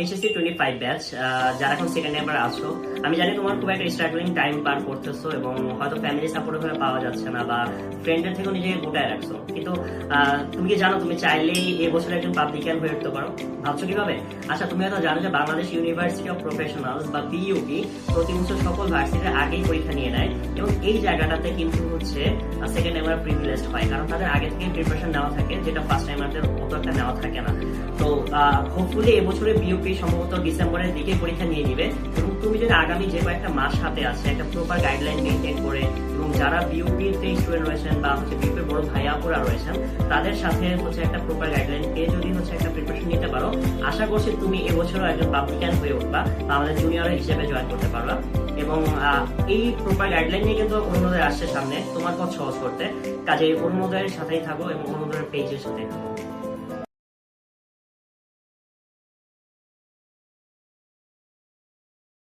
HSC 25 batch যারা এখন second year আছো, আমি জানি তোমার খুব একটা স্ট্রাগলিং টাইম পার করতেছো এবং হয়তো ফ্যামিলি সাপোর্ট ওখানে পাওয়া যাচ্ছে না বা ফ্রেন্ডের থেকেও নিজেকে গোটায় রাখছো, কিন্তু তুমি কি জানো তুমি চাইলেই এবছর একজন পাবলিকান হয়ে উঠতে পারো? ভাবছো কিভাবে? আচ্ছা, তুমি হয়তো জানো যে বাংলাদেশ ইউনিভার্সিটি অফ প্রফেশনালস বা বিইউপি প্রতি বছর সকল ভার্সিটির আগেই পরীক্ষা নিয়ে নেয় এবং এই জায়গাটাতে কিন্তু হচ্ছে সেকেন্ড টাইমার প্রিভিলেজড হয়, কারণ তাদের আগে থেকে প্রিপারেশন নেওয়া থাকে, যেটা ফার্স্ট টাইমারদের অত একটা নেওয়া থাকে না। তো হোপফুলি এবছরে বিইউপি সম্ভবত ডিসেম্বরের দিকে পরীক্ষা নিয়ে নিবে এবং তুমি যদি আগামী যে কয়েকটা মাস হাতে আছে একটা প্রপার গাইডলাইন মেনটেন করে এবং যারা বিইউপিতে স্টুডেন্ট রয়েছেন বা হচ্ছে বিইউপির বড় ভাইয়াপুরা রয়েছেন তাদের সাথে হচ্ছে একটা প্রপার গাইডলাইন পেয়ে যদি হচ্ছে একটা প্রিপারেশন নিতে পারো, আশা করছি তুমি এবছরও একজন পাবলিকান হয়ে উঠবা বা আমাদের জুনিয়র হিসেবে জয়েন করতে পারবা। এবং এই প্রপার গাইডলাইন নিয়ে কিন্তু অরুণোদয় আসছে সামনে তোমার পথ সহজ করতে, কাজে অরুণোদয়ের সাথেই থাকো এবং অরুণোদয়ের পেজের সাথেই থাকো।